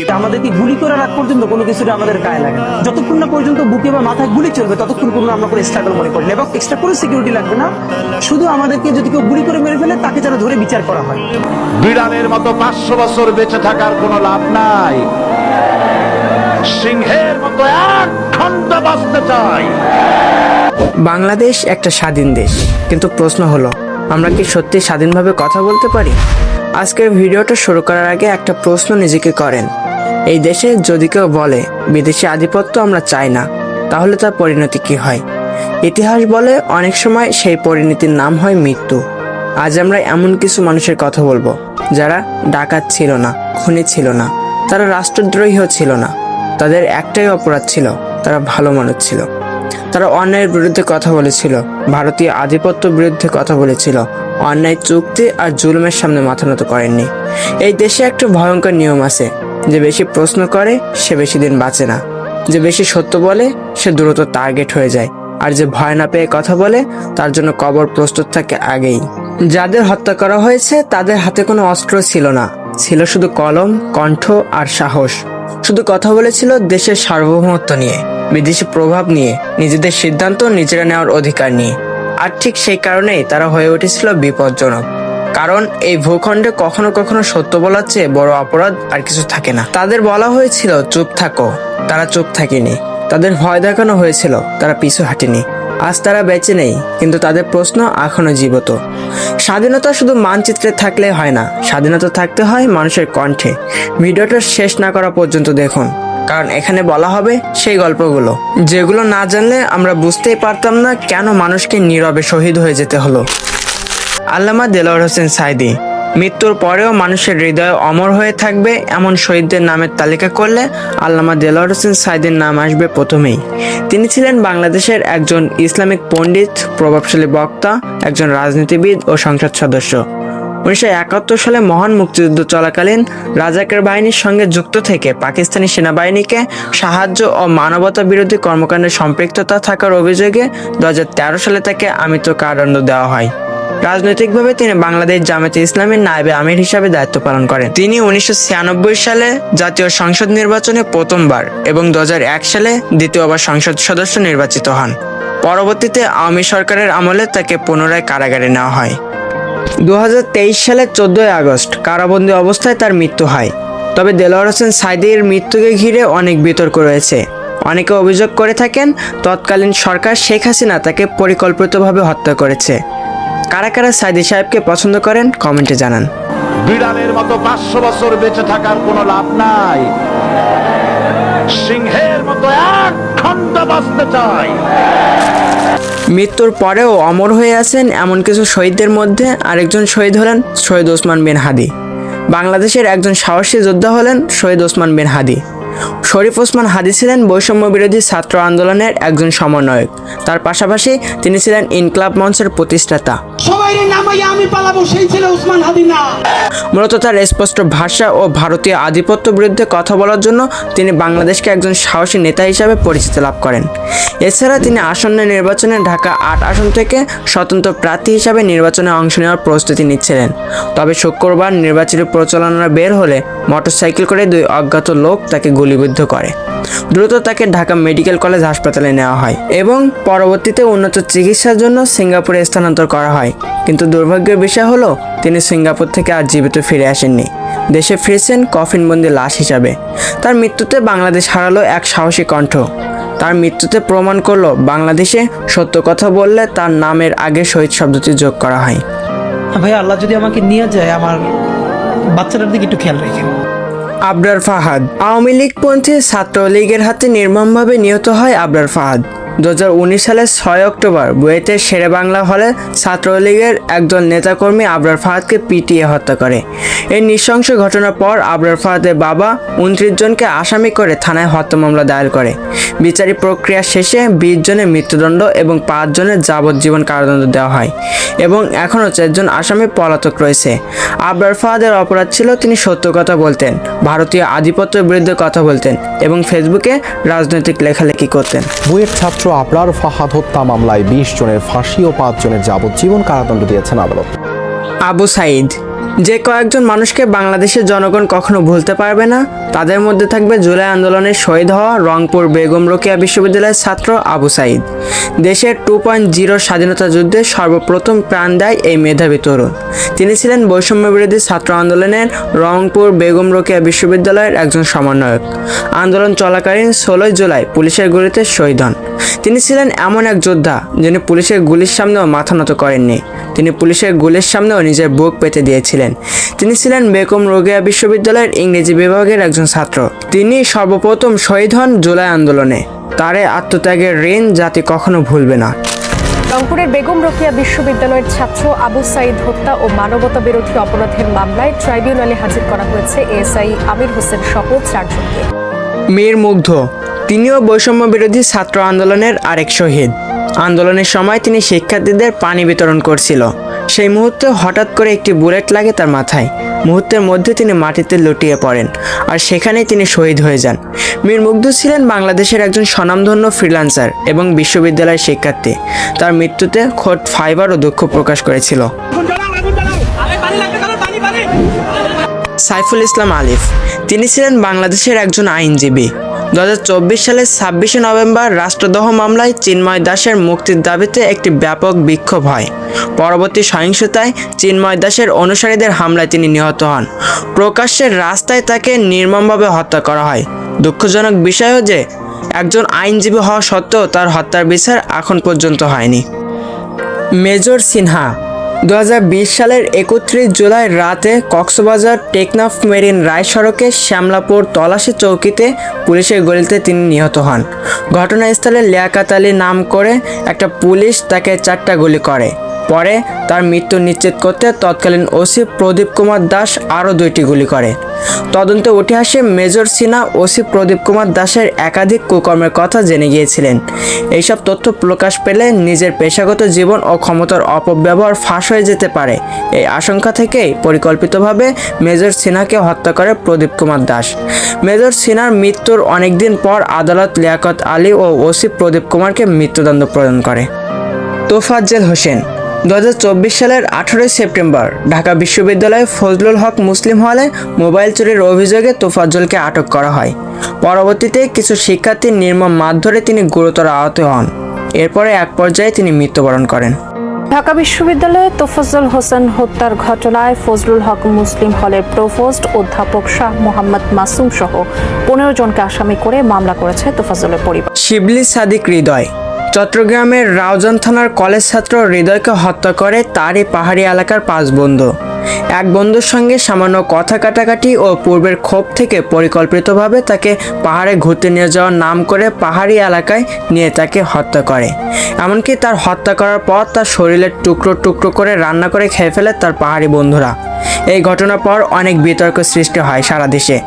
আমাদেরকে গুলি করে রাখ পর্যন্ত কোনো কিছুটা আমাদের গায়ে লাগে না। যতক্ষণ না পর্যন্ত বুকে বা মাথায় গুলি চলবে ততক্ষণ কোনো আমরা কোনো স্ট্রাগল মনে করি না, এবং এক্সট্রা কোনো সিকিউরিটি লাগবে না। শুধু আমাদেরকে যদি কেউ গুলি করে মেরে ফেলে তাকে যেন ধরে বিচার করা হয়। বিড়ালের মতো 500 বছর বেঁচে থাকার কোনো লাভ নাই, সিংহের মতো এক খন্ড বাঁচতে চাই। বাংলাদেশ একটা স্বাধীন দেশ, কিন্তু প্রশ্ন হলো আমরা কি সত্যি স্বাধীনভাবে কথা বলতে পারি? আজকের ভিডিওটা শুরু করার আগে একটা প্রশ্ন নিজেকে করেন। এই দেশে যদি কেউ বলে বিদেশি আধিপত্য আমরা চাই না, তাহলে তার পরিণতি কি হয়? ইতিহাস বলে অনেক সময় সেই পরিণতির নাম হয় মৃত্যু। আজ আমরা এমন কিছু মানুষের কথা বলবো যারা ডাকাত ছিল না, খুনি ছিল না, তারা রাষ্ট্রদ্রোহীও ছিল না। তাদের একটাই অপরাধ ছিল, তারা ভালো মানুষ ছিল। তারা অন্যায়ের বিরুদ্ধে কথা বলেছিল, ভারতীয় আধিপত্য বিরুদ্ধে কথা বলেছিল, অন্যায় চুক্তি আর জুলুমের সামনে মাথা নত করেননি। এই দেশে একটা ভয়ঙ্কর নিয়ম আছে, যে বেশি প্রশ্ন করে সে বেশি দিন বাঁচে না, যে বেশি সত্য বলে সে দ্রুত টার্গেট হয়ে যায়, আর যে ভয় না পেয়ে কথা বলে তার জন্য কবর প্রস্তুত থাকে আগেই। যাদের হত্যা করা হয়েছে তাদের হাতে কোনো অস্ত্র ছিল না, ছিল শুধু কলম, কণ্ঠ আর সাহস। শুধু কথা বলেছিল দেশের সার্বভৌমত্ব নিয়ে, বিদেশি প্রভাব নিয়ে, নিজেদের সিদ্ধান্ত নিজেরা নেওয়ার অধিকার নিয়ে। আর ঠিক সেই কারণেই তারা হয়ে উঠেছিল বিপজ্জনক। কারণ এই ভূখণ্ডে কখনো কখনো সত্য বলার চেয়ে বড় অপরাধ আর কিছু থাকে না। তাদের বলা হয়েছিল চুপ থাকো, তারা চুপ থাকেনি। তাদের ভয় দেখানো হয়েছিল, তারা পিছু হাঁটেনি। আজ তারা বেঁচে নেই, কিন্তু তাদের প্রশ্ন এখনো জীবিত। স্বাধীনতা শুধু মানচিত্রে থাকলে হয় না, স্বাধীনতা থাকতে হয় মানুষের কণ্ঠে। ভিডিওটা শেষ না করা পর্যন্ত দেখুন, কারণ এখানে বলা হবে সেই গল্পগুলো যেগুলো না জানলে আমরা বুঝতেই পারতাম না কেন মানুষকে নীরবে শহীদ হয়ে যেতে হলো। আল্লামা দেলোয়ার হোসেন সাঈদী। মৃত্যুর পরেও মানুষের হৃদয়ে অমর হয়ে থাকবে এমন শহীদদের নামের তালিকা করলে আল্লামা দেলোয়ার হোসেন সাঈদীর নাম আসবে প্রথমেই। তিনি ছিলেন বাংলাদেশের একজন ইসলামিক পণ্ডিত, প্রভাবশালী বক্তা, একজন রাজনীতিবিদ ও সংসদ সদস্য। 1971 সালে মহান মুক্তিযুদ্ধ চলাকালীন রাজাকার বাহিনীর সঙ্গে যুক্ত থেকে পাকিস্তানি সেনাবাহিনীকে সাহায্য ও মানবতা বিরোধী কর্মকাণ্ডে সম্পৃক্ততা থাকার অভিযোগে 2013 সালে তাকে আমৃত কারাদণ্ড দেওয়া হয়। রাজনৈতিকভাবে তিনি বাংলাদেশ জামায়াতে ইসলামীর নায়েবে আমির হিসাবে দায়িত্ব পালন করেন। তিনি 1996 সালে জাতীয় সংসদ নির্বাচনে প্রথমবার এবং 2001 সালে দ্বিতীয়বার সংসদ সদস্য নির্বাচিত হন। পরবর্তীতে আওয়ামী সরকারের আমলে তাকে পুনরায় কারাগারে নেওয়া হয়। 2023 সালের 14 আগস্ট কারাবন্দী অবস্থায় তার মৃত্যু হয়। তবে দেলোয়ার হোসেন সাঈদীর মৃত্যুকে ঘিরে অনেক বিতর্ক রয়েছে। অনেকে অভিযোগ করে থাকেন তৎকালীন সরকার শেখ হাসিনা তাকে পরিকল্পিতভাবে হত্যা করেছে। কারা কারা সাঈদী সাহেবকে পছন্দ করেন কমেন্টে জানান। বিড়ালের মতো 500 বছর বেঁচে থাকার কোনো লাভ নাই, সিংহের মতো এক খন্ড বাঁচতে চাই। মৃত্যুর পরেও অমর হয়ে আছেন এমন কিছু শহীদদের মধ্যে আরেকজন শহীদ হলেন শহীদ ওসমান বিন হাদি। বাংলাদেশের একজন সাহসী যোদ্ধা হলেন শহীদ ওসমান বিন হাদি। শরীফ ওসমান হাদি ছিলেন বৈষম্য বিরোধী ছাত্র আন্দোলনের একজন সমন্বয়ক। তার পাশাপাশি তিনি ছিলেন ইনকলাব মঞ্চের প্রতিষ্ঠাতা। মূলত তার স্পষ্ট ভাষা ও ভারতীয় আধিপত্য বিরুদ্ধে কথা বলার জন্য তিনি বাংলাদেশকে একজন সাহসী নেতা হিসাবে পরিচিতি লাভ করেন। এছাড়া তিনি আসন্ন নির্বাচনে ঢাকা 8 আসন থেকে স্বতন্ত্র প্রার্থী হিসাবে নির্বাচনে অংশ নেওয়ার প্রস্তুতি নিচ্ছিলেন। তবে শুক্রবার নির্বাচনী প্রচারণা বের হলে মোটরসাইকেল করে 2 অজ্ঞাত লোক তাকে গুলিবিদ্ধ করে। দ্রুত তাকে ঢাকা মেডিকেল কলেজ হাসপাতালে নেওয়া হয় এবং পরবর্তীতে উন্নত চিকিৎসার জন্য সিঙ্গাপুরে স্থানান্তর করা হয়। কিন্তু দুর্ভাগ্যের বিষয় হলো তিনি সিঙ্গাপুর থেকে আর জীবিত ফিরে আসেননি। দেশে ফিরেছেন কফিনবন্দি লাশ হিসাবে। তার মৃত্যুতে বাংলাদেশ হারালো এক সাহসী কণ্ঠ। তার মৃত্যুতে প্রমাণ করলো বাংলাদেশে সত্য কথা বললে তার নামের আগে শহীদ শব্দটি যোগ করা হয়। ভাই, আল্লাহ যদি আমাকে নিয়ে যায়, আমার বাচ্চাটার দিকে একটু খেয়াল রাখেন। আবরার ফাহাদ। আওয়ামী লীগপন্থী ছাত্রলীগের হাতে নির্মমভাবে নিহত হয় আবরার ফাহাদ। 2019 সালের 6 অক্টোবর বুয়েটের শেরেবাংলা হলে ছাত্রলীগের একদল নেতাকর্মী আবরার ফাহাদকে পিটিয়ে হত্যা করে। এই নৃশংস ঘটনার পর আবরার ফাহাদের বাবা 29 জনকে আসামি করে থানায় হত্যা মামলা দায়ের করে। বিচারিক প্রক্রিয়া শেষে 20 জনের মৃত্যুদণ্ড এবং 5 জনের যাবজ্জীবন কারাদণ্ড দেওয়া হয় এবং এখনও 4 জন আসামি পলাতক রয়েছে। আবরার ফাহাদের অপরাধ ছিল তিনি সত্য কথা বলতেন, ভারতীয় আধিপত্যের বিরুদ্ধে কথা বলতেন এবং ফেসবুকে রাজনৈতিক লেখালেখি করতেন। বুয়েট ছাত্র আবরার ফাহাদ হত্যা মামলায় 20 জনের ফাঁসি ও 5 জনের যাবজ্জীবন কারাদণ্ড দিয়েছেন আদালত। আবু সাঈদ। যে কয়েকজন মানুষকে বাংলাদেশের জনগণ কখনো ভুলতে পারবে না তাদের মধ্যে থাকবে জুলাই আন্দোলনের শহীদ হওয়া রংপুর বেগম রোকেয়া বিশ্ববিদ্যালয়ের ছাত্র আবু সাঈদ। দেশের 2.0 স্বাধীনতা যুদ্ধে সর্বপ্রথম প্রাণ দেয় এই মেধাবী তরুণ। তিনি ছিলেন বৈষম্য বিরোধী ছাত্র আন্দোলনের রংপুর বেগম রোকেয়া বিশ্ববিদ্যালয়ের একজন সমন্বয়ক। আন্দোলন চলাকালীন 16 জুলাই পুলিশের গুলিতে শহীদ হন। তিনি ছিলেন এমন এক যোদ্ধা যিনি পুলিশের গুলির সামনেও মাথা নত করেননি। তিনি পুলিশের গুলির সামনেও নিজের বুক পেতে দিয়েছিলেন। তিনি ছিলেন বেগম রোকেয়া বিশ্ববিদ্যালয়ের ইংরেজি বিভাগের একজন ছাত্র। তিনি সর্বপ্রথম শহীদ হন জুলাই আন্দোলনে। তার এই আত্মত্যাগের ঋণ জাতি কখনো ভুলবে না। রংপুরের বেগম রোকেয়া বিশ্ববিদ্যালয়ের ছাত্র আবু সাঈদ হত্যা ও মানবতা বিরোধী অপরাধের মামলায় ট্রাইব্যুনালে হাজির করা হয়েছে এএসআই আমির হোসেন সহ 4 জনকে। মীর মুগ্ধ, তিনিও বৈষম্য বিরোধী ছাত্র আন্দোলনের আরেক শহীদ। আন্দোলনের সময় তিনি শিক্ষার্থীদের পানি বিতরণ করছিল। সেই মুহূর্তে হঠাৎ করে একটি বুলেট লাগে তার মাথায়। মুহূর্তের মধ্যে তিনি মাটিতে লুটিয়ে পড়েন আর সেখানেই তিনি শহীদ হয়ে যান। মীর মুগ্ধ ছিলেন বাংলাদেশের একজন স্বনামধন্য ফ্রিল্যান্সার এবং বিশ্ববিদ্যালয়ের শিক্ষার্থী। তার মৃত্যুতে খোদ ফাইবারও দুঃখ প্রকাশ করেছিল। সাইফুল ইসলাম আলিফ, তিনি ছিলেন বাংলাদেশের একজন আইনজীবী। 2024 সালের 26 নভেম্বর রাষ্ট্রদ্রোহ মামলায় চিন্ময় দাসের মুক্তির দাবিতে একটি ব্যাপক বিক্ষোভ হয়। পরবর্তী সহিংসতায় চিন্ময় দাসের অনুসারীদের হামলায় তিনি নিহত হন। প্রকাশ্যে রাস্তায় তাকে নির্মমভাবে হত্যা করা হয়। দুঃখজনক বিষয়ও যে একজন আইনজীবী হওয়া সত্ত্বেও তার হত্যার বিচার এখন পর্যন্ত হয়নি। মেজর সিনহা, 2020 সালের 31 জুলাই রাতে কক্সবাজার টেকনাফ মেরিন রায় সড়কে শ্যামলাপুর তল্লাশি চৌকিতে পুলিশের গুলিতে তিনি নিহত হন। ঘটনাস্থলে লিয়াকাত আলী নাম করে একটা পুলিশ তাকে 4টা গুলি করে। পরে তার মৃত্যু নিশ্চিত করতে তৎকালীন ওসি প্রদীপ কুমার দাস আরও 2টি গুলি করে। তদন্তে উঠে আসে মেজর সিনহা ওসি প্রদীপ কুমার দাসের একাধিক কুকর্মের কথা জেনে গিয়েছিলেন। এইসব তথ্য প্রকাশ পেলে নিজের পেশাগত জীবন ও ক্ষমতার অপব্যবহার ফাঁস হয়ে যেতে পারে। এই আশঙ্কা থেকেই পরিকল্পিতভাবে মেজর সিনহাকে হত্যা করে প্রদীপ কুমার দাস। মেজর সিনহার মৃত্যুর অনেকদিন পর আদালত লিয়াকত আলী ও ওসি প্রদীপ কুমারকে মৃত্যুদণ্ড প্রদান করে। তোফাজ্জল হোসেন, 2024 সালের 18 সেপ্টেম্বর ঢাকা বিশ্ববিদ্যালয়ে ফজলুল হক মুসলিম হলে মোবাইল চুরির অভিযোগে তোফাজ্জলকে আটক করা হয়। পরবর্তীতে কিছু শিক্ষার্থীর নির্মম মারধরে তিনি গুরুতর আহত হন। এরপরে এক পর্যায়ে তিনি মৃত্যুবরণ করেন। ঢাকা বিশ্ববিদ্যালয়ে তোফাজ্জল হোসেন হত্যার ঘটনায় ফজলুল হক মুসলিম হলের প্রভোস্ট অধ্যাপক শাহ মোহাম্মদ মাসুম সহ 15 জনকে আসামি করে মামলা করেছে তোফাজ্জলের পরিবার। শিবলি সাদিক হৃদয়, চট্টগ্রামের রাউজান থানার কলেজ ছাত্র হৃদয়কে হত্যা করে তারই পাহাড়ি এলাকার 5 বন্ধু। এক বন্ধুর সঙ্গে সামান্য কথা কাটাকাটি ও পূর্বের ক্ষোভ থেকে পরিকল্পিতভাবে তাকে পাহাড়ে ঘুরতে নিয়ে যাওয়ার নাম করে পাহাড়ি এলাকায় নিয়ে তাকে হত্যা করে। এমনকি তার হত্যা করার পর তার শরীরের টুকরো টুকরো করে রান্না করে খেয়ে ফেলে তার পাহাড়ি বন্ধুরা। এই ঘটনার পর অনেক বিতর্ক সৃষ্টি হয় সারা দেশে।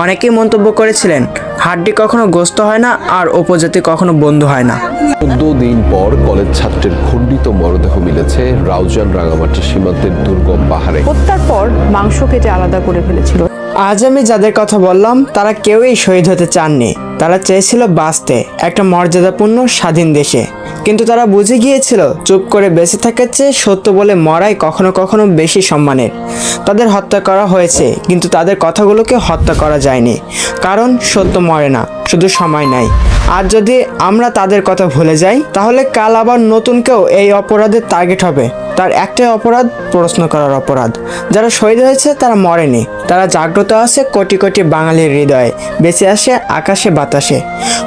অনেকেই মন্তব্য করেছিলেন, হাড্ডি কখনো গোস্ত হয় না আর উপজাতি কখনো বন্ধু হয় না। 14 দিন পর কলেজ ছাত্রের খণ্ডিত মরদেহ মিলেছে রাউজান রাঙামাটি সীমান্তের দুর্গম পাহাড়ে। হত্যার পর মাংস কেটে আলাদা করে ফেলেছিল। আজ আমি যাদের কথা বললাম তারা কেউই শহীদ হতে চাননি। তারা চেয়েছিল বাঁচতে একটা মর্যাদাপূর্ণ স্বাধীন দেশে। কিন্তু তারা বুঝে গিয়েছিল চুপ করে বেঁচে থাকার চেয়ে সত্য বলে মরাই কখনো কখনো বেশি সম্মানের। তাদের হত্যা করা হয়েছে, কিন্তু তাদের কথাগুলোকে হত্যা করা যায়নি। কারণ সত্য মরে না, শুধু সময় নাই। আর যদি আমরা তাদের কথা ভুলে যাই তাহলে কাল আবার নতুন কেউ এই অপরাধের টার্গেট হবে। তার একটাই অপরাধ, প্রশ্ন করার অপরাধ। যারা শহীদ হয়েছে তারা মরেনি, তারা জাগ্রত আছে কোটি কোটি বাঙালির হৃদয়ে, বেঁচে আসে আকাশে বাতাসে।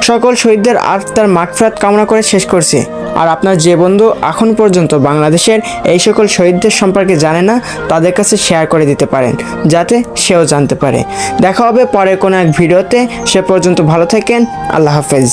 সকল শহীদদের আত্মার মাগফিরাত কামনা করে শেষ করছি। আর আপনার যে বন্ধু এখন পর্যন্ত বাংলাদেশের এই সকল শহীদদের সম্পর্কে জানে না, তাদের কাছে শেয়ার করে দিতে পারেন যাতে সেও জানতে পারে। দেখা হবে পরে কোনো এক ভিডিওতে। সে পর্যন্ত ভালো থাকেন। আল্লাহ হাফেজ।